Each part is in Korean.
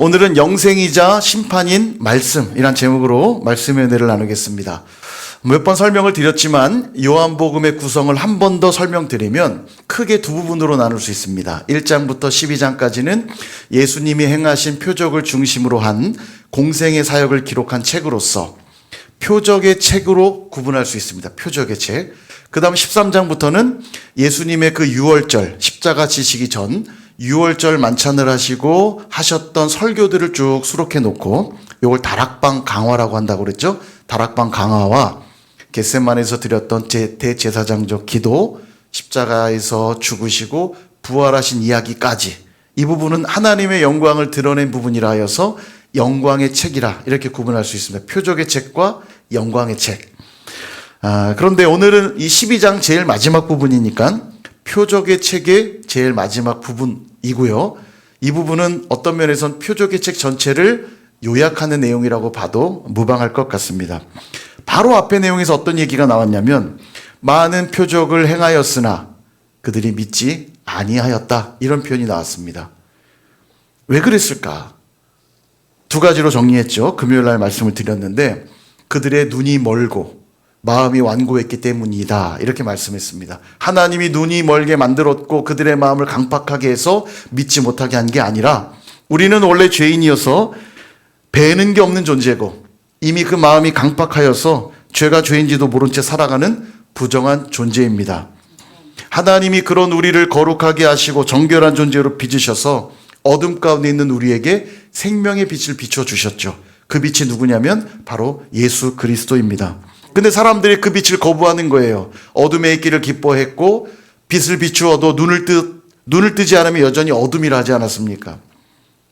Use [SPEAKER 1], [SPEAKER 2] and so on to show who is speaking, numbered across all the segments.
[SPEAKER 1] 오늘은 영생이자 심판인 말씀이란 제목으로 말씀의 은혜를 나누겠습니다. 몇 번 설명을 드렸지만 요한복음의 구성을 한 번 더 설명드리면 크게 두 부분으로 나눌 수 있습니다. 1장부터 12장까지는 예수님이 행하신 표적을 중심으로 한 공생의 사역을 기록한 책으로서 표적의 책으로 구분할 수 있습니다. 표적의 책. 그 다음 13장부터는 예수님의 그 유월절, 십자가 지시기 전 유월절 만찬을 하시고 하셨던 설교들을 쭉 수록해 놓고 이걸 다락방 강화라고 한다고 그랬죠. 다락방 강화와 겟세마네에서 드렸던 대제사장적 기도, 십자가에서 죽으시고 부활하신 이야기까지 이 부분은 하나님의 영광을 드러낸 부분이라 하여서 영광의 책이라 이렇게 구분할 수 있습니다. 표적의 책과 영광의 책. 그런데 오늘은 이 12장 제일 마지막 부분이니까 표적의 책의 제일 마지막 부분이고요. 이 부분은 어떤 면에선 표적의 책 전체를 요약하는 내용이라고 봐도 무방할 것 같습니다. 바로 앞의 내용에서 어떤 얘기가 나왔냐면 많은 표적을 행하였으나 그들이 믿지 아니하였다 이런 표현이 나왔습니다. 왜 그랬을까? 두 가지로 정리했죠. 금요일 날 말씀을 드렸는데 그들의 눈이 멀고 마음이 완고했기 때문이다 이렇게 말씀했습니다. 하나님이 눈이 멀게 만들었고 그들의 마음을 강팍하게 해서 믿지 못하게 한 게 아니라 우리는 원래 죄인이어서 배는 게 없는 존재고 이미 그 마음이 강팍하여서 죄가 죄인지도 모른 채 살아가는 부정한 존재입니다. 하나님이 그런 우리를 거룩하게 하시고 정결한 존재로 빚으셔서 어둠 가운데 있는 우리에게 생명의 빛을 비춰주셨죠. 그 빛이 누구냐면 바로 예수 그리스도입니다. 근데 사람들이 그 빛을 거부하는 거예요. 어둠에 있기를 기뻐했고 빛을 비추어도 눈을 뜨지 않으면 여전히 어둠이라 하지 않았습니까?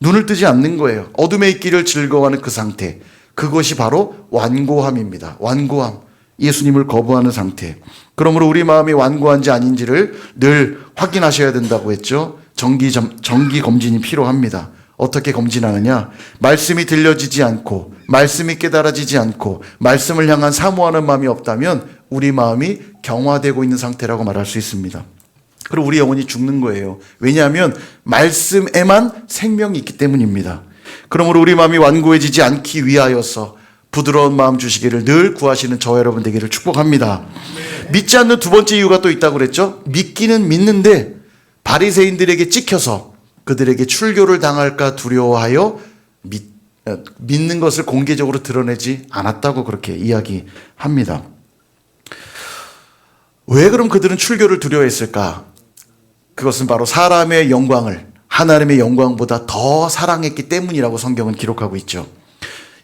[SPEAKER 1] 눈을 뜨지 않는 거예요. 어둠에 있기를 즐거워하는 그 상태. 그것이 바로 완고함입니다. 완고함. 예수님을 거부하는 상태. 그러므로 우리 마음이 완고한지 아닌지를 늘 확인하셔야 된다고 했죠. 정기 검진이 필요합니다. 어떻게 검진하느냐? 말씀이 들려지지 않고 말씀이 깨달아지지 않고 말씀을 향한 사모하는 마음이 없다면 우리 마음이 경화되고 있는 상태라고 말할 수 있습니다. 그리고 우리 영혼이 죽는 거예요. 왜냐하면 말씀에만 생명이 있기 때문입니다. 그러므로 우리 마음이 완고해지지 않기 위하여서 부드러운 마음 주시기를 늘 구하시는 저와 여러분 되기를 축복합니다. 믿지 않는 두 번째 이유가 또 있다고 그랬죠. 믿기는 믿는데 바리새인들에게 찍혀서 그들에게 출교를 당할까 두려워하여 믿는 것을 공개적으로 드러내지 않았다고 그렇게 이야기합니다. 왜 그럼 그들은 출교를 두려워했을까? 그것은 바로 사람의 영광을 하나님의 영광보다 더 사랑했기 때문이라고 성경은 기록하고 있죠.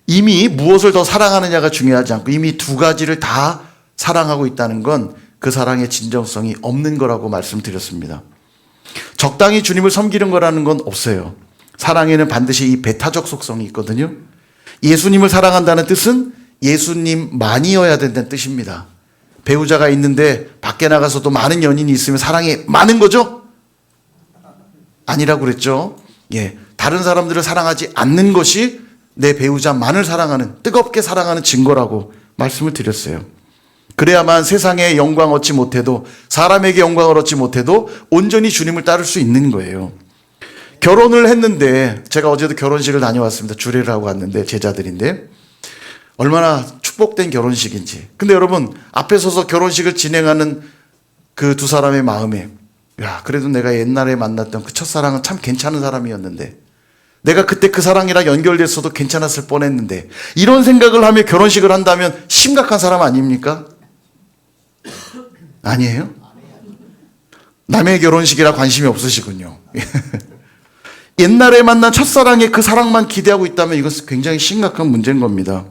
[SPEAKER 1] 이미 무엇을 더 사랑하느냐가 중요하지 않고 이미 두 가지를 다 사랑하고 있다는 건 그 사랑의 진정성이 없는 거라고 말씀드렸습니다. 적당히 주님을 섬기는 거라는 건 없어요. 사랑에는 반드시 이 배타적 속성이 있거든요. 예수님을 사랑한다는 뜻은 예수님만이어야 된다는 뜻입니다. 배우자가 있는데 밖에 나가서도 많은 연인이 있으면 사랑이 많은 거죠? 아니라고 그랬죠. 예, 다른 사람들을 사랑하지 않는 것이 내 배우자만을 사랑하는, 뜨겁게 사랑하는 증거라고 말씀을 드렸어요. 그래야만 세상에 영광 얻지 못해도 사람에게 영광을 얻지 못해도 온전히 주님을 따를 수 있는 거예요. 결혼을 했는데 제가 어제도 결혼식을 다녀왔습니다. 주례를 하고 왔는데 제자들인데 얼마나 축복된 결혼식인지. 근데 여러분 앞에 서서 결혼식을 진행하는 그 두 사람의 마음에 야 그래도 내가 옛날에 만났던 그 첫사랑은 참 괜찮은 사람이었는데 내가 그때 그 사랑이랑 연결됐어도 괜찮았을 뻔했는데 이런 생각을 하며 결혼식을 한다면 심각한 사람 아닙니까? 아니에요? 남의 결혼식이라 관심이 없으시군요. 옛날에 만난 첫사랑의 그 사랑만 기대하고 있다면 이것은 굉장히 심각한 문제인 겁니다.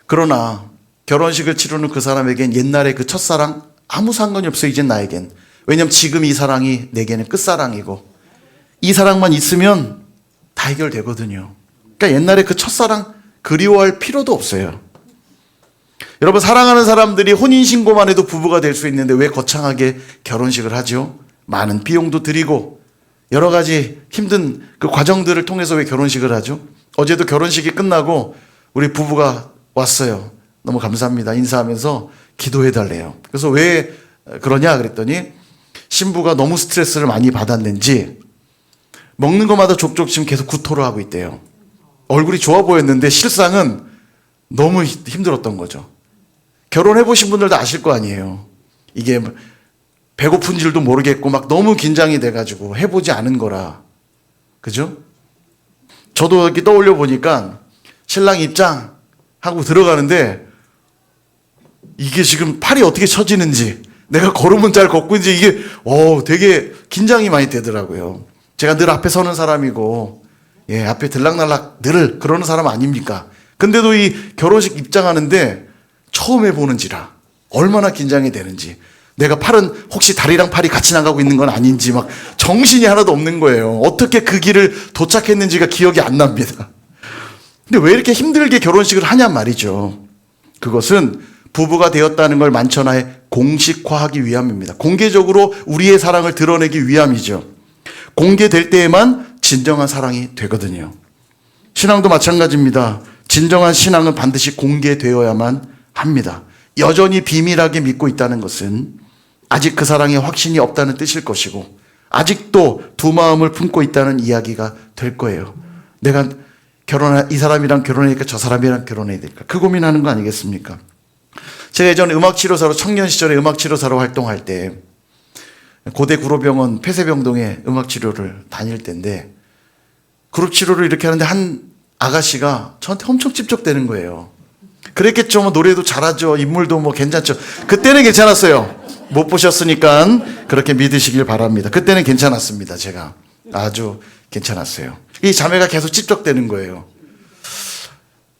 [SPEAKER 1] 그러나 결혼식을 치르는 그 사람에겐 옛날에 그 첫사랑 아무 상관이 없어요. 이젠 나에겐. 왜냐하면 지금 이 사랑이 내게는 끝사랑이고 이 사랑만 있으면 다 해결되거든요. 그러니까 옛날에 그 첫사랑 그리워할 필요도 없어요. 여러분 사랑하는 사람들이 혼인신고만 해도 부부가 될 수 있는데 왜 거창하게 결혼식을 하죠? 많은 비용도 들이고 여러 가지 힘든 그 과정들을 통해서 왜 결혼식을 하죠? 어제도 결혼식이 끝나고 우리 부부가 왔어요. 너무 감사합니다. 인사하면서 기도해달래요. 그래서 왜 그러냐 그랬더니 신부가 너무 스트레스를 많이 받았는지 먹는 것마다 족족 지금 계속 구토를 하고 있대요. 얼굴이 좋아 보였는데 실상은 너무 힘들었던 거죠. 결혼해보신 분들도 아실 거 아니에요. 이게 배고픈 줄도 모르겠고 막 너무 긴장이 돼가지고 해보지 않은 거라. 그죠? 저도 이렇게 떠올려 보니까 신랑 입장 하고 들어가는데 이게 지금 팔이 어떻게 처지는지, 내가 걸으면 잘 걷고 있는지 이게 되게 긴장이 많이 되더라고요. 제가 늘 앞에 서는 사람이고 앞에 들락날락 늘 그러는 사람 아닙니까? 근데도 이 결혼식 입장하는데 처음 해보는지라 얼마나 긴장이 되는지, 내가 팔은 혹시 다리랑 팔이 같이 나가고 있는 건 아닌지 막 정신이 하나도 없는 거예요. 어떻게 그 길을 도착했는지가 기억이 안 납니다. 근데 왜 이렇게 힘들게 결혼식을 하냔 말이죠. 그것은 부부가 되었다는 걸 만천하에 공식화하기 위함입니다. 공개적으로 우리의 사랑을 드러내기 위함이죠. 공개될 때에만 진정한 사랑이 되거든요. 신앙도 마찬가지입니다. 진정한 신앙은 반드시 공개되어야만 합니다. 여전히 비밀하게 믿고 있다는 것은 아직 그 사랑에 확신이 없다는 뜻일 것이고, 아직도 두 마음을 품고 있다는 이야기가 될 거예요. 내가 이 사람이랑 결혼하니까 저 사람이랑 결혼해야 될까? 그 고민하는 거 아니겠습니까? 제가 예전에 음악치료사로, 청년 시절에 음악치료사로 활동할 때 고대 구로병원 폐쇄병동에 음악치료를 다닐 때인데, 그룹치료를 이렇게 하는데 한 아가씨가 저한테 엄청 찝적대는 거예요. 그랬겠죠. 뭐 노래도 잘하죠. 인물도 뭐 괜찮죠. 그때는 괜찮았어요. 못 보셨으니까 그렇게 믿으시길 바랍니다. 그때는 괜찮았습니다. 제가 아주 괜찮았어요. 이 자매가 계속 찝적대는 거예요.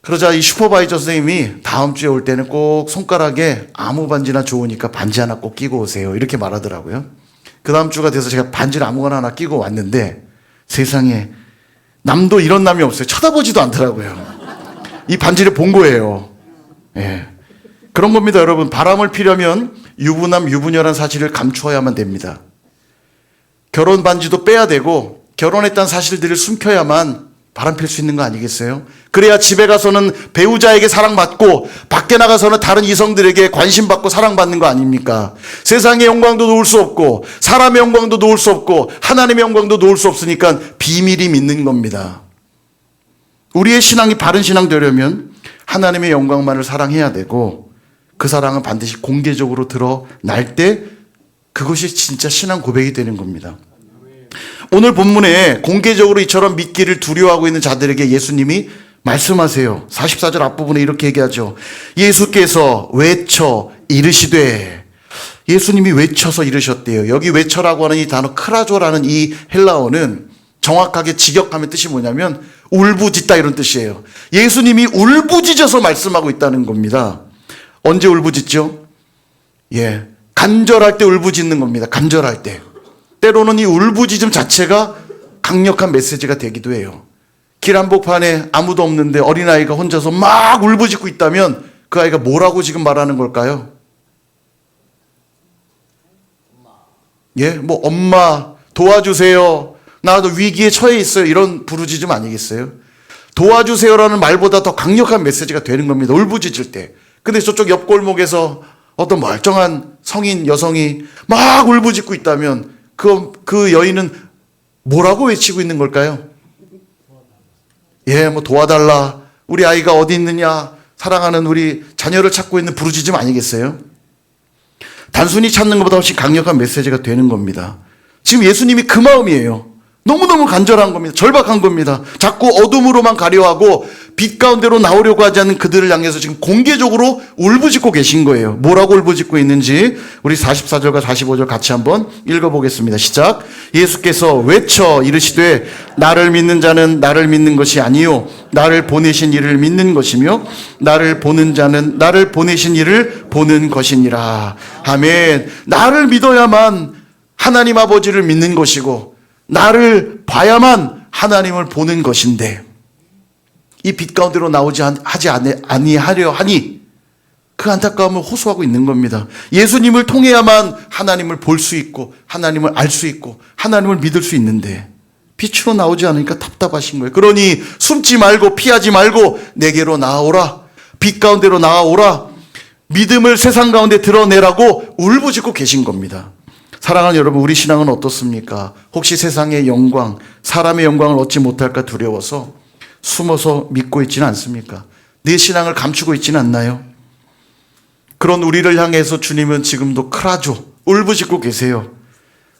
[SPEAKER 1] 그러자 이 슈퍼바이저 선생님이 다음 주에 올 때는 꼭 손가락에 아무 반지나 좋으니까 반지 하나 꼭 끼고 오세요. 이렇게 말하더라고요. 그 다음 주가 돼서 제가 반지를 아무거나 하나 끼고 왔는데 세상에 남도 이런 남이 없어요. 쳐다보지도 않더라고요. 이 반지를 본 거예요. 그런 겁니다, 여러분. 바람을 피려면 유부남, 유부녀란 사실을 감추어야만 됩니다. 결혼 반지도 빼야 되고 결혼했다는 사실들을 숨겨야만 바람 필 수 있는 거 아니겠어요? 그래야 집에 가서는 배우자에게 사랑받고 밖에 나가서는 다른 이성들에게 관심받고 사랑받는 거 아닙니까? 세상의 영광도 놓을 수 없고 사람의 영광도 놓을 수 없고 하나님의 영광도 놓을 수 없으니까 비밀이 믿는 겁니다. 우리의 신앙이 바른 신앙 되려면 하나님의 영광만을 사랑해야 되고, 그 사랑은 반드시 공개적으로 드러날 때 그것이 진짜 신앙 고백이 되는 겁니다. 오늘 본문에 공개적으로 이처럼 믿기를 두려워하고 있는 자들에게 예수님이 말씀하세요. 44절 앞부분에 이렇게 얘기하죠. 예수께서 외쳐 이르시되, 예수님이 외쳐서 이르셨대요. 여기 외쳐라고 하는 이 단어 크라조라는 이 헬라어는 정확하게 직역하면 뜻이 뭐냐면 울부짖다 이런 뜻이에요. 예수님이 울부짖어서 말씀하고 있다는 겁니다. 언제 울부짖죠? 간절할 때 울부짖는 겁니다. 간절할 때. 때로는 이 울부짖음 자체가 강력한 메시지가 되기도 해요. 길 한복판에 아무도 없는데 어린아이가 혼자서 막 울부짖고 있다면 그 아이가 뭐라고 지금 말하는 걸까요? 뭐 엄마 도와주세요. 나도 위기에 처해 있어요. 이런 부르짖음 아니겠어요? 도와주세요라는 말보다 더 강력한 메시지가 되는 겁니다. 울부짖을 때. 근데 저쪽 옆 골목에서 어떤 멀쩡한 성인 여성이 막 울부짖고 있다면 그 여인은 뭐라고 외치고 있는 걸까요? 뭐 도와달라. 우리 아이가 어디 있느냐. 사랑하는 우리 자녀를 찾고 있는 부르짖음 아니겠어요? 단순히 찾는 것보다 훨씬 강력한 메시지가 되는 겁니다. 지금 예수님이 그 마음이에요. 너무너무 간절한 겁니다. 절박한 겁니다. 자꾸 어둠으로만 가려하고 빛 가운데로 나오려고 하지 않는 그들을 향해서 지금 공개적으로 울부짖고 계신 거예요. 뭐라고 울부짖고 있는지 우리 44절과 45절 같이 한번 읽어보겠습니다. 시작. 예수께서 외쳐 이르시되 나를 믿는 자는 나를 믿는 것이 아니요 나를 보내신 이를 믿는 것이며 나를 보는 자는 나를 보내신 이를 보는 것이니라. 아멘. 나를 믿어야만 하나님 아버지를 믿는 것이고 나를 봐야만 하나님을 보는 것인데 이 빛 가운데로 나오지 아니하려 하니 그 안타까움을 호소하고 있는 겁니다. 예수님을 통해야만 하나님을 볼 수 있고 하나님을 알 수 있고 하나님을 믿을 수 있는데 빛으로 나오지 않으니까 답답하신 거예요. 그러니 숨지 말고 피하지 말고 내게로 나아오라. 빛 가운데로 나아오라. 믿음을 세상 가운데 드러내라고 울부짖고 계신 겁니다. 사랑하는 여러분, 우리 신앙은 어떻습니까? 혹시 세상의 영광, 사람의 영광을 얻지 못할까 두려워서 숨어서 믿고 있지는 않습니까? 내 신앙을 감추고 있지는 않나요? 그런 우리를 향해서 주님은 지금도 크라조, 울부짖고 계세요.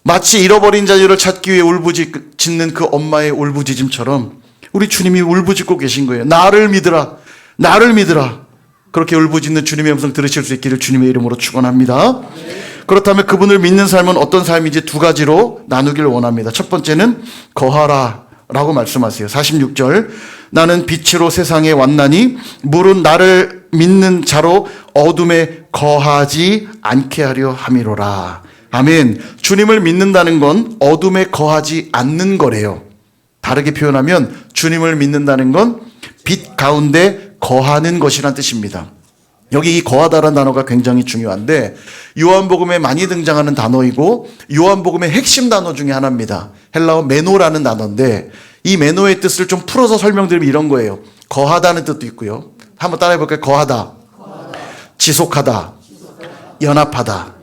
[SPEAKER 1] 마치 잃어버린 자녀를 찾기 위해 울부짖는 그 엄마의 울부짖음처럼 우리 주님이 울부짖고 계신 거예요. 나를 믿으라, 나를 믿으라. 그렇게 울부짖는 주님의 음성 들으실 수 있기를 주님의 이름으로 축원합니다. 그렇다면 그분을 믿는 삶은 어떤 삶인지 두 가지로 나누기를 원합니다. 첫 번째는 거하라 라고 말씀하세요. 46절, 나는 빛으로 세상에 왔나니 물은 나를 믿는 자로 어둠에 거하지 않게 하려 함이로라. 아멘. 주님을 믿는다는 건 어둠에 거하지 않는 거래요. 다르게 표현하면 주님을 믿는다는 건 빛 가운데 거하는 것이란 뜻입니다. 여기 이 거하다라는 단어가 굉장히 중요한데 요한복음에 많이 등장하는 단어이고 요한복음의 핵심 단어 중에 하나입니다. 헬라어 메노라는 단어인데 이 메노의 뜻을 좀 풀어서 설명드리면 이런 거예요. 거하다는 뜻도 있고요. 한번 따라해 볼까요? 거하다, 지속하다, 연합하다.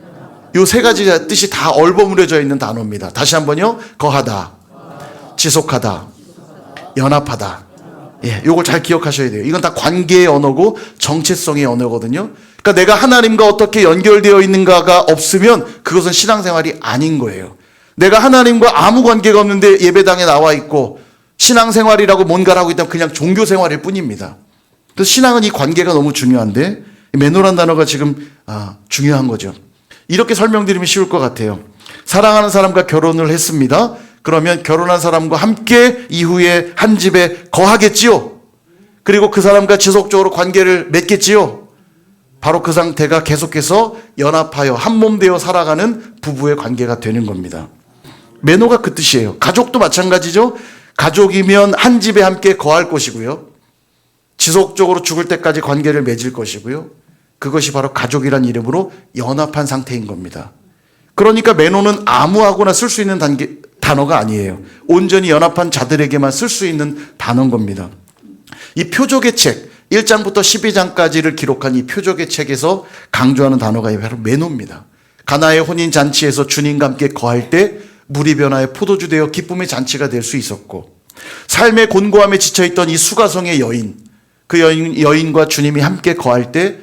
[SPEAKER 1] 이 세 가지 뜻이 다 얼버무려져 있는 단어입니다. 다시 한번요. 거하다, 지속하다, 연합하다. 예, 요걸 잘 기억하셔야 돼요. 이건 다 관계의 언어고 정체성의 언어거든요. 그러니까 내가 하나님과 어떻게 연결되어 있는가가 없으면 그것은 신앙생활이 아닌 거예요. 내가 하나님과 아무 관계가 없는데 예배당에 나와 있고 신앙생활이라고 뭔가를 하고 있다면 그냥 종교생활일 뿐입니다. 그래서 신앙은 이 관계가 너무 중요한데 메노란 단어가 지금 중요한 거죠. 이렇게 설명드리면 쉬울 것 같아요. 사랑하는 사람과 결혼을 했습니다. 그러면 결혼한 사람과 함께 이후에 한 집에 거하겠지요. 그리고 그 사람과 지속적으로 관계를 맺겠지요. 바로 그 상태가 계속해서 연합하여 한 몸 되어 살아가는 부부의 관계가 되는 겁니다. 매너가 그 뜻이에요. 가족도 마찬가지죠. 가족이면 한 집에 함께 거할 것이고요. 지속적으로 죽을 때까지 관계를 맺을 것이고요. 그것이 바로 가족이란 이름으로 연합한 상태인 겁니다. 그러니까 매너는 아무하고나 쓸 수 있는 단어가 아니에요. 온전히 연합한 자들에게만 쓸 수 있는 단어인 겁니다. 이 표적의 책 1장부터 12장까지를 기록한 이 표적의 책에서 강조하는 단어가 바로 매너입니다. 가나의 혼인잔치에서 주님과 함께 거할 때 물이 변하여 포도주 되어 기쁨의 잔치가 될 수 있었고, 삶의 곤고함에 지쳐있던 이 수가성의 여인, 그 여인과 주님이 함께 거할 때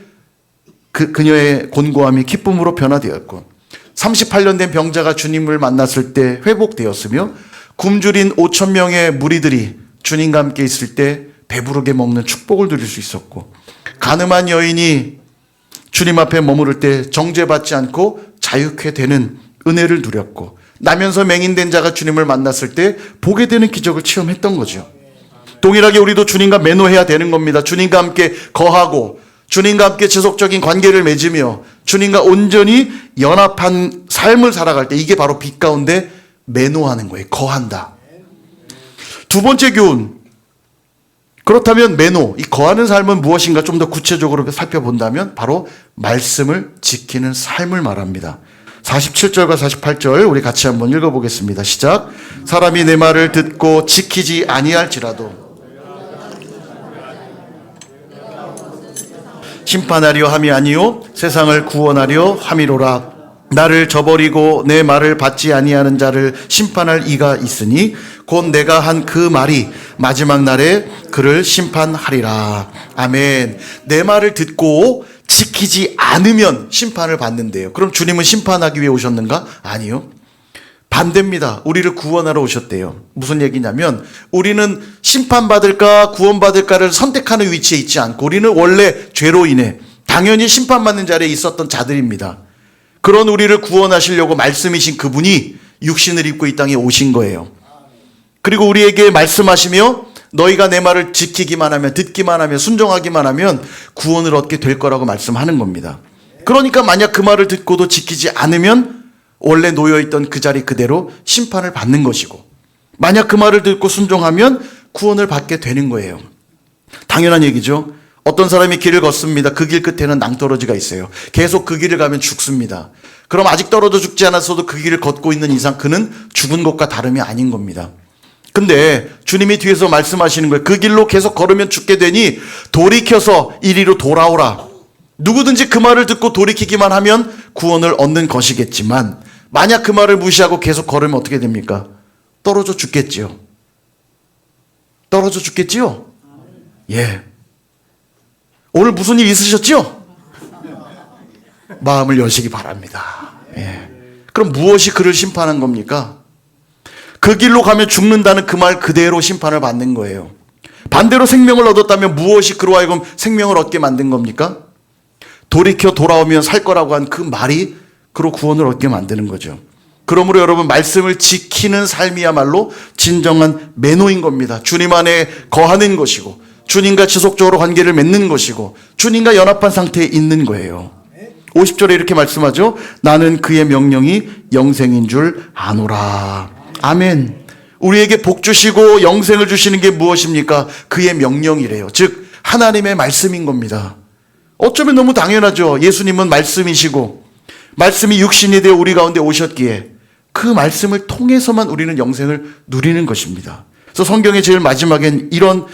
[SPEAKER 1] 그녀의 곤고함이 기쁨으로 변화되었고, 38년 된 병자가 주님을 만났을 때 회복되었으며, 굶주린 5천 명의 무리들이 주님과 함께 있을 때 배부르게 먹는 축복을 누릴 수 있었고, 가늠한 여인이 주님 앞에 머무를 때 정죄받지 않고 자유케 되는 은혜를 누렸고, 나면서 맹인된 자가 주님을 만났을 때 보게 되는 기적을 체험했던 거죠. 동일하게 우리도 주님과 매너해야 되는 겁니다. 주님과 함께 거하고 주님과 함께 지속적인 관계를 맺으며 주님과 온전히 연합한 삶을 살아갈 때 이게 바로 빛 가운데 매너하는 거예요. 거한다. 두 번째 교훈. 그렇다면 매너, 이 거하는 삶은 무엇인가 좀 더 구체적으로 살펴본다면 바로 말씀을 지키는 삶을 말합니다. 47절과 48절 우리 같이 한번 읽어보겠습니다. 시작. 사람이 내 말을 듣고 지키지 아니할지라도 심판하려 함이 아니요 세상을 구원하려 함이로라. 나를 저버리고 내 말을 받지 아니하는 자를 심판할 이가 있으니 곧 내가 한 그 말이 마지막 날에 그를 심판하리라. 아멘. 내 말을 듣고 지키지 않으면 심판을 받는데요. 그럼 주님은 심판하기 위해 오셨는가? 아니요. 반대입니다. 우리를 구원하러 오셨대요. 무슨 얘기냐면 우리는 심판받을까 구원받을까를 선택하는 위치에 있지 않고 우리는 원래 죄로 인해 당연히 심판받는 자리에 있었던 자들입니다. 그런 우리를 구원하시려고 말씀이신 그분이 육신을 입고 이 땅에 오신 거예요. 그리고 우리에게 말씀하시며 너희가 내 말을 지키기만 하면, 듣기만 하면, 순종하기만 하면 구원을 얻게 될 거라고 말씀하는 겁니다. 그러니까 만약 그 말을 듣고도 지키지 않으면 원래 놓여있던 그 자리 그대로 심판을 받는 것이고, 만약 그 말을 듣고 순종하면 구원을 받게 되는 거예요. 당연한 얘기죠. 어떤 사람이 길을 걷습니다. 그 길 끝에는 낭떠러지가 있어요. 계속 그 길을 가면 죽습니다. 그럼 아직 떨어져 죽지 않았어도 그 길을 걷고 있는 이상 그는 죽은 것과 다름이 아닌 겁니다. 근데 주님이 뒤에서 말씀하시는 거예요. 그 길로 계속 걸으면 죽게 되니 돌이켜서 이리로 돌아오라. 누구든지 그 말을 듣고 돌이키기만 하면 구원을 얻는 것이겠지만 만약 그 말을 무시하고 계속 걸으면 어떻게 됩니까? 떨어져 죽겠지요. 떨어져 죽겠지요? 예. 오늘 무슨 일 있으셨지요? 마음을 여시기 바랍니다. 예. 그럼 무엇이 그를 심판한 겁니까? 그 길로 가면 죽는다는 그 말 그대로 심판을 받는 거예요. 반대로 생명을 얻었다면 무엇이 그로 하여금 생명을 얻게 만든 겁니까? 돌이켜 돌아오면 살 거라고 한 그 말이 그로 구원을 얻게 만드는 거죠. 그러므로 여러분, 말씀을 지키는 삶이야말로 진정한 매노인 겁니다. 주님 안에 거하는 것이고, 주님과 지속적으로 관계를 맺는 것이고, 주님과 연합한 상태에 있는 거예요. 50절에 이렇게 말씀하죠. 나는 그의 명령이 영생인 줄 아노라. 아멘. 우리에게 복 주시고 영생을 주시는 게 무엇입니까? 그의 명령이래요. 즉 하나님의 말씀인 겁니다. 어쩌면 너무 당연하죠. 예수님은 말씀이시고 말씀이 육신이 되어 우리 가운데 오셨기에 그 말씀을 통해서만 우리는 영생을 누리는 것입니다. 그래서 성경의 제일 마지막엔 이런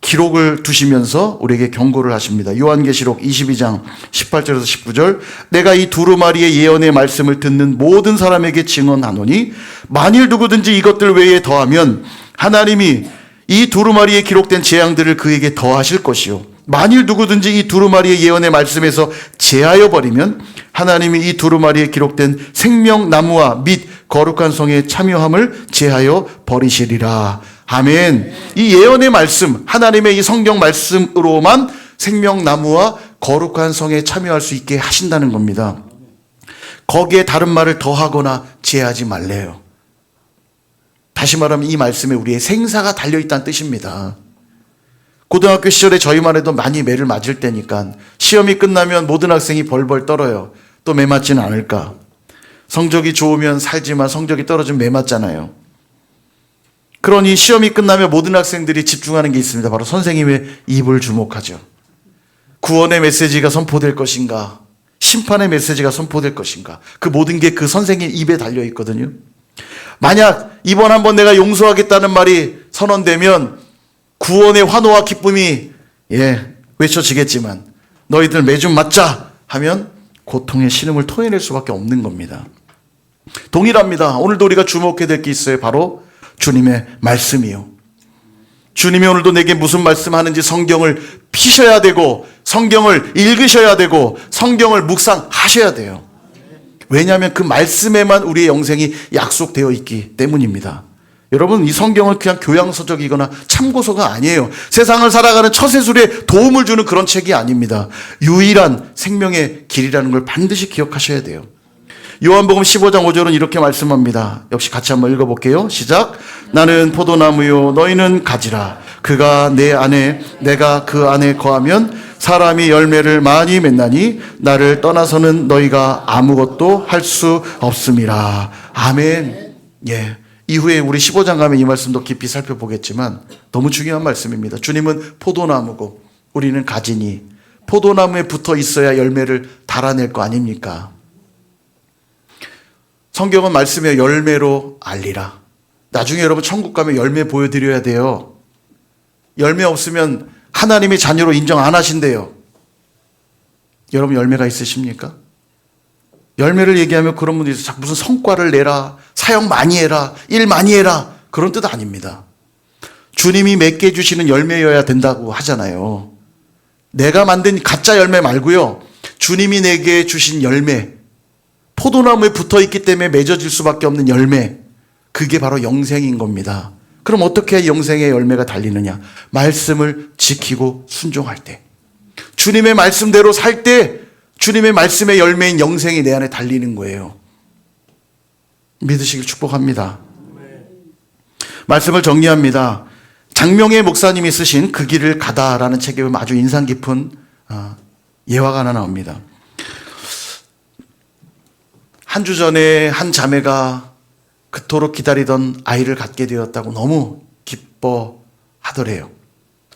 [SPEAKER 1] 기록을 두시면서 우리에게 경고를 하십니다. 요한계시록 22장 18절에서 19절. 내가 이 두루마리의 예언의 말씀을 듣는 모든 사람에게 증언하노니 만일 누구든지 이것들 외에 더하면 하나님이 이 두루마리에 기록된 재앙들을 그에게 더하실 것이요, 만일 누구든지 이 두루마리의 예언의 말씀에서 제하여 버리면 하나님이 이 두루마리에 기록된 생명나무와 및 거룩한 성의 참여함을 제하여 버리시리라. 아멘. 이 예언의 말씀, 하나님의 이 성경 말씀으로만 생명나무와 거룩한 성에 참여할 수 있게 하신다는 겁니다. 거기에 다른 말을 더하거나 제하지 말래요. 다시 말하면 이 말씀에 우리의 생사가 달려있다는 뜻입니다. 고등학교 시절에 저희만 해도 많이 매를 맞을 때니까 시험이 끝나면 모든 학생이 벌벌 떨어요. 또 매 맞지는 않을까. 성적이 좋으면 살지만 성적이 떨어지면 매 맞잖아요. 그러니 시험이 끝나면 모든 학생들이 집중하는 게 있습니다. 바로 선생님의 입을 주목하죠. 구원의 메시지가 선포될 것인가, 심판의 메시지가 선포될 것인가, 그 모든 게 그 선생님 입에 달려 있거든요. 만약 이번 한번 내가 용서하겠다는 말이 선언되면 구원의 환호와 기쁨이 외쳐지겠지만 너희들 매주 맞자 하면 고통의 신음을 토해낼 수밖에 없는 겁니다. 동일합니다. 오늘도 우리가 주목해야 될 게 있어요. 바로 주님의 말씀이요. 주님이 오늘도 내게 무슨 말씀하는지 성경을 피셔야 되고 성경을 읽으셔야 되고 성경을 묵상하셔야 돼요. 왜냐하면 그 말씀에만 우리의 영생이 약속되어 있기 때문입니다. 여러분, 이 성경은 그냥 교양서적이거나 참고서가 아니에요. 세상을 살아가는 처세술에 도움을 주는 그런 책이 아닙니다. 유일한 생명의 길이라는 걸 반드시 기억하셔야 돼요. 요한복음 15장 5절은 이렇게 말씀합니다. 역시 같이 한번 읽어볼게요. 시작. 나는 포도나무요 너희는 가지라. 그가 내 안에 내가 그 안에 거하면 사람이 열매를 많이 맺나니 나를 떠나서는 너희가 아무것도 할 수 없음이라. 아멘. 예. 이후에 우리 15장 가면 이 말씀도 깊이 살펴보겠지만 너무 중요한 말씀입니다. 주님은 포도나무고 우리는 가지니 포도나무에 붙어 있어야 열매를 달아낼 거 아닙니까? 성경은 말씀의 열매로 알리라. 나중에 여러분 천국 가면 열매 보여드려야 돼요. 열매 없으면 하나님의 자녀로 인정 안 하신대요. 여러분 열매가 있으십니까? 열매를 얘기하면 그런 분들이 자꾸 무슨 성과를 내라, 사역 많이 해라, 일 많이 해라, 그런 뜻 아닙니다. 주님이 맺게 해주시는 열매여야 된다고 하잖아요. 내가 만든 가짜 열매 말고요, 주님이 내게 주신 열매, 포도나무에 붙어있기 때문에 맺어질 수밖에 없는 열매, 그게 바로 영생인 겁니다. 그럼 어떻게 영생의 열매가 달리느냐? 말씀을 지키고 순종할 때, 주님의 말씀대로 살 때 주님의 말씀의 열매인 영생이 내 안에 달리는 거예요. 믿으시길 축복합니다. 말씀을 정리합니다. 장명의 목사님이 쓰신 그 길을 가다라는 책에 보면 아주 인상 깊은 예화가 하나 나옵니다. 한 주 전에 한 자매가 그토록 기다리던 아이를 갖게 되었다고 너무 기뻐하더래요.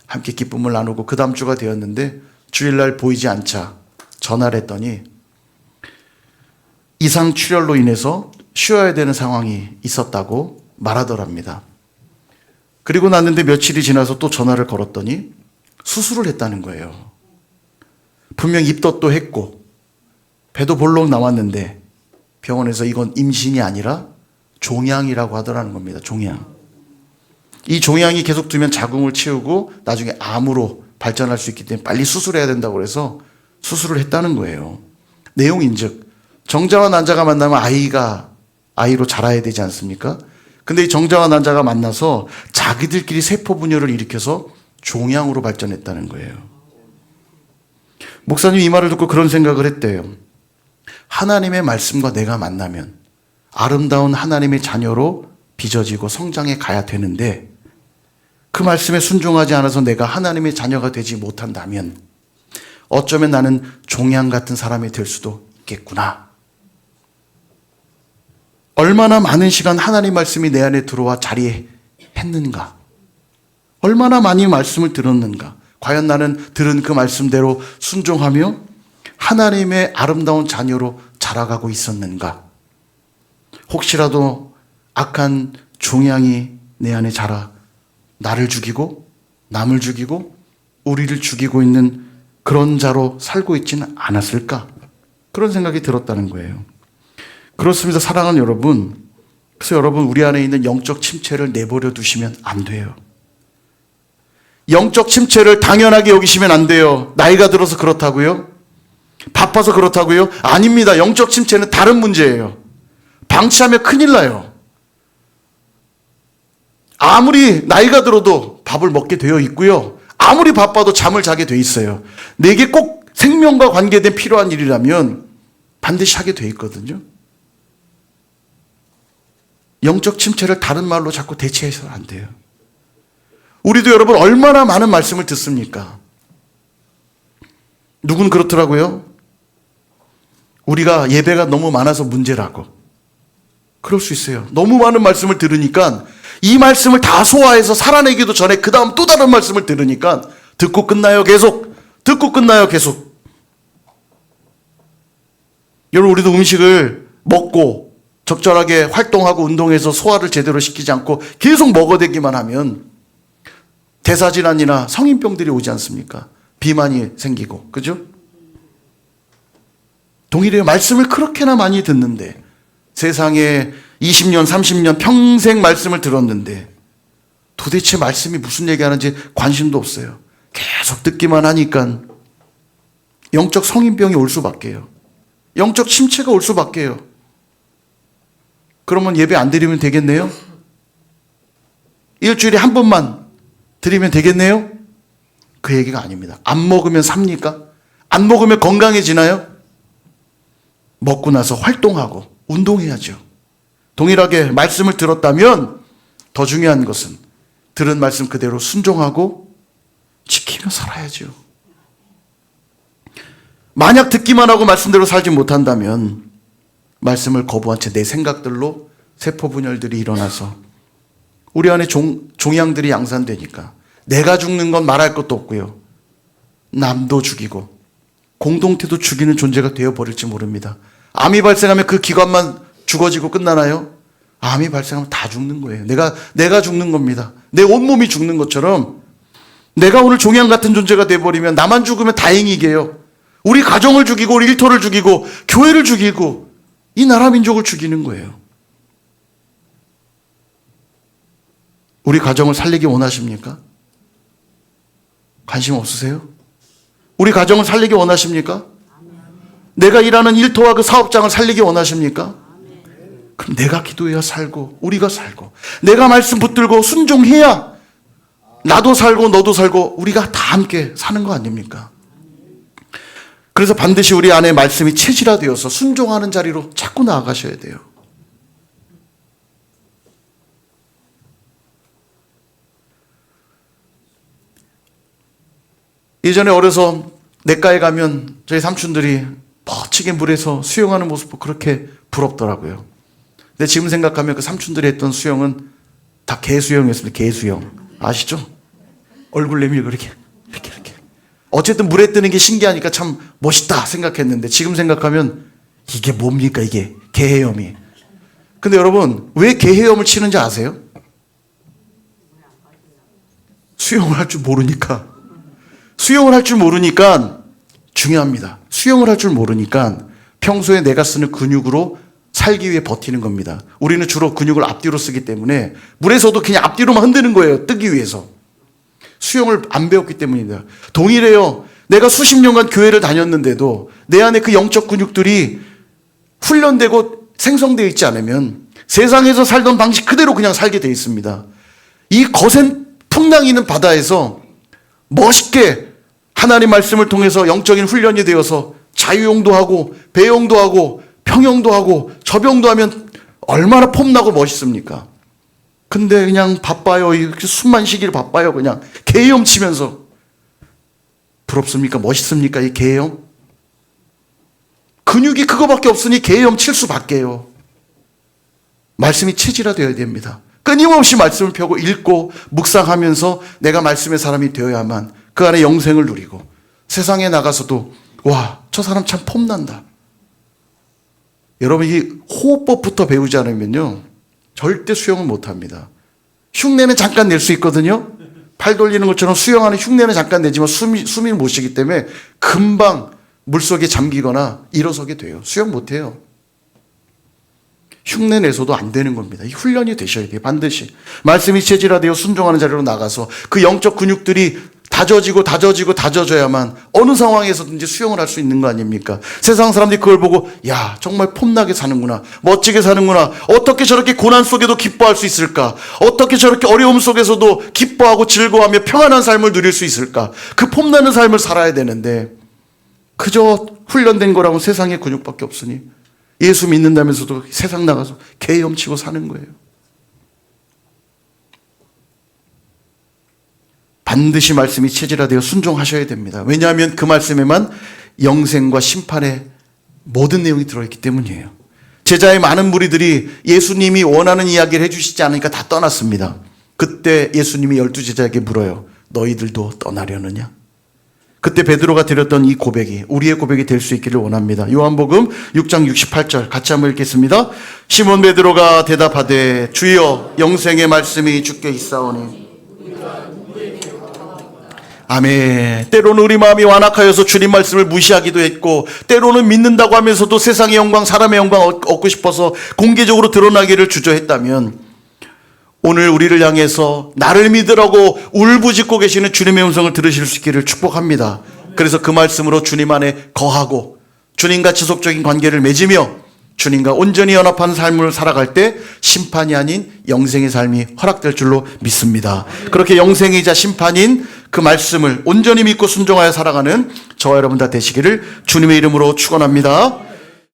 [SPEAKER 1] 함께 기쁨을 나누고 그 다음 주가 되었는데 주일날 보이지 않자 전화를 했더니 이상 출혈로 인해서 쉬어야 되는 상황이 있었다고 말하더랍니다. 그리고 났는데 며칠이 지나서 또 전화를 걸었더니 수술을 했다는 거예요. 분명 입덧도 했고 배도 볼록 나왔는데 병원에서 이건 임신이 아니라 종양이라고 하더라는 겁니다. 종양. 이 종양이 계속 두면 자궁을 채우고 나중에 암으로 발전할 수 있기 때문에 빨리 수술해야 된다고 그래서 수술을 했다는 거예요. 내용인즉 정자와 난자가 만나면 아이로 자라야 되지 않습니까? 근데 이 정자와 난자가 만나서 자기들끼리 세포 분열을 일으켜서 종양으로 발전했다는 거예요. 목사님이 이 말을 듣고 그런 생각을 했대요. 하나님의 말씀과 내가 만나면 아름다운 하나님의 자녀로 빚어지고 성장해 가야 되는데 그 말씀에 순종하지 않아서 내가 하나님의 자녀가 되지 못한다면 어쩌면 나는 종양 같은 사람이 될 수도 있겠구나. 얼마나 많은 시간 하나님 말씀이 내 안에 들어와 자리했는가? 얼마나 많이 말씀을 들었는가? 과연 나는 들은 그 말씀대로 순종하며 하나님의 아름다운 자녀로 자라가고 있었는가? 혹시라도 악한 종양이 내 안에 자라 나를 죽이고 남을 죽이고 우리를 죽이고 있는 그런 자로 살고 있지는 않았을까? 그런 생각이 들었다는 거예요. 그렇습니다. 사랑하는 여러분. 그래서 여러분 우리 안에 있는 영적 침체를 내버려 두시면 안 돼요. 영적 침체를 당연하게 여기시면 안 돼요. 나이가 들어서 그렇다고요? 바빠서 그렇다고요? 아닙니다. 영적 침체는 다른 문제예요. 방치하면 큰일 나요. 아무리 나이가 들어도 밥을 먹게 되어 있고요. 아무리 바빠도 잠을 자게 돼 있어요. 내게 꼭 생명과 관계된 필요한 일이라면 반드시 하게 돼 있거든요. 영적 침체를 다른 말로 자꾸 대체해서는 안 돼요. 우리도 여러분 얼마나 많은 말씀을 듣습니까? 누군 그렇더라고요. 우리가 예배가 너무 많아서 문제라고. 그럴 수 있어요. 너무 많은 말씀을 들으니까 이 말씀을 다 소화해서 살아내기도 전에 그 다음 또 다른 말씀을 들으니까 듣고 끝나요 계속. 듣고 끝나요 계속. 여러분 우리도 음식을 먹고 적절하게 활동하고 운동해서 소화를 제대로 시키지 않고 계속 먹어대기만 하면 대사질환이나 성인병들이 오지 않습니까? 비만이 생기고. 그죠? 동일해요. 말씀을 그렇게나 많이 듣는데 세상에 20년, 30년 평생 말씀을 들었는데 도대체 말씀이 무슨 얘기하는지 관심도 없어요. 계속 듣기만 하니까 영적 성인병이 올 수밖에요. 영적 침체가 올 수밖에요. 그러면 예배 안 드리면 되겠네요? 일주일에 한 번만 드리면 되겠네요? 그 얘기가 아닙니다. 안 먹으면 삽니까? 안 먹으면 건강해지나요? 먹고 나서 활동하고 운동해야죠. 동일하게 말씀을 들었다면 더 중요한 것은 들은 말씀 그대로 순종하고 지키며 살아야죠. 만약 듣기만 하고 말씀대로 살지 못한다면 말씀을 거부한 채 내 생각들로 세포 분열들이 일어나서 우리 안에 종양들이 양산되니까 내가 죽는 건 말할 것도 없고요. 남도 죽이고 공동체도 죽이는 존재가 되어버릴지 모릅니다. 암이 발생하면 그 기관만 죽어지고 끝나나요? 암이 발생하면 다 죽는 거예요. 내가 죽는 겁니다. 내 온몸이 죽는 것처럼 내가 오늘 종양 같은 존재가 되어버리면 나만 죽으면 다행이게요. 우리 가정을 죽이고 우리 일터를 죽이고 교회를 죽이고 이 나라 민족을 죽이는 거예요. 우리 가정을 살리기 원하십니까? 관심 없으세요? 우리 가정을 살리기 원하십니까? 내가 일하는 일터와 그 사업장을 살리기 원하십니까? 그럼 내가 기도해야 살고 우리가 살고 내가 말씀 붙들고 순종해야 나도 살고 너도 살고 우리가 다 함께 사는 거 아닙니까? 그래서 반드시 우리 안에 말씀이 체질화되어서 순종하는 자리로 자꾸 나아가셔야 돼요. 예전에 어려서 냇가에 가면 저희 삼촌들이 멋지게 물에서 수영하는 모습도 그렇게 부럽더라고요. 근데 지금 생각하면 그 삼촌들이 했던 수영은 다 개수영이었습니다. 개수영. 아시죠? 얼굴 내밀고 이렇게. 어쨌든 물에 뜨는 게 신기하니까 참 멋있다 생각했는데 지금 생각하면 이게 뭡니까 이게 개헤엄이. 근데 여러분 왜 개헤엄을 치는지 아세요? 수영을 할 줄 모르니까. 수영을 할 줄 모르니까 중요합니다. 수영을 할 줄 모르니까 평소에 내가 쓰는 근육으로 살기 위해 버티는 겁니다. 우리는 주로 근육을 앞뒤로 쓰기 때문에 물에서도 그냥 앞뒤로만 흔드는 거예요. 뜨기 위해서. 수영을 안 배웠기 때문입니다. 동일해요. 내가 수십 년간 교회를 다녔는데도 내 안에 그 영적 근육들이 훈련되고 생성되어 있지 않으면 세상에서 살던 방식 그대로 그냥 살게 되어 있습니다. 이 거센 풍랑이 있는 바다에서 멋있게 하나님 말씀을 통해서 영적인 훈련이 되어서 자유용도 하고 배용도 하고 평용도 하고 접용도 하면 얼마나 폼나고 멋있습니까? 근데 그냥 바빠요. 숨만 쉬기를 바빠요. 그냥 개헤엄 치면서. 부럽습니까? 멋있습니까? 이 개헤엄? 근육이 그거밖에 없으니 개헤엄 칠 수밖에요. 말씀이 체질화되어야 됩니다. 끊임없이 말씀을 펴고 읽고 묵상하면서 내가 말씀의 사람이 되어야만 그 안에 영생을 누리고 세상에 나가서도 와, 저 사람 참 폼난다. 여러분, 이 호흡법부터 배우지 않으면요 절대 수영을 못합니다. 흉내는 잠깐 낼 수 있거든요. 팔 돌리는 것처럼 수영하는 흉내는 잠깐 내지만 숨이 못 쉬기 때문에 금방 물속에 잠기거나 일어서게 돼요. 수영 못해요. 흉내 내서도 안 되는 겁니다. 이 훈련이 되셔야 돼요. 반드시. 말씀이 체질화되어 순종하는 자리로 나가서 그 영적 근육들이 다져져야만 어느 상황에서든지 수영을 할 수 있는 거 아닙니까? 세상 사람들이 그걸 보고 야, 정말 폼나게 사는구나. 멋지게 사는구나. 어떻게 저렇게 고난 속에도 기뻐할 수 있을까? 어떻게 저렇게 어려움 속에서도 기뻐하고 즐거워하며 평안한 삶을 누릴 수 있을까? 그 폼나는 삶을 살아야 되는데 그저 훈련된 거라고 세상에 근육밖에 없으니 예수 믿는다면서도 세상 나가서 개헤엄치고 사는 거예요. 반드시 말씀이 체질화되어 순종하셔야 됩니다. 왜냐하면 그 말씀에만 영생과 심판의 모든 내용이 들어있기 때문이에요. 제자의 많은 무리들이 예수님이 원하는 이야기를 해주시지 않으니까 다 떠났습니다. 그때 예수님이 12제자에게 물어요. 너희들도 떠나려느냐? 그때 베드로가 드렸던 이 고백이 우리의 고백이 될 수 있기를 원합니다. 요한복음 6장 68절 같이 한번 읽겠습니다. 시몬 베드로가 대답하되 주여 영생의 말씀이 주께 있사오니 아멘. 때로는 우리 마음이 완악하여서 주님 말씀을 무시하기도 했고 때로는 믿는다고 하면서도 세상의 영광 사람의 영광 얻고 싶어서 공개적으로 드러나기를 주저했다면 오늘 우리를 향해서 나를 믿으라고 울부짖고 계시는 주님의 음성을 들으실 수 있기를 축복합니다. 그래서 그 말씀으로 주님 안에 거하고 주님과 지속적인 관계를 맺으며 주님과 온전히 연합한 삶을 살아갈 때 심판이 아닌 영생의 삶이 허락될 줄로 믿습니다. 그렇게 영생이자 심판인 그 말씀을 온전히 믿고 순종하여 살아가는 저와 여러분 다 되시기를 주님의 이름으로 축원합니다.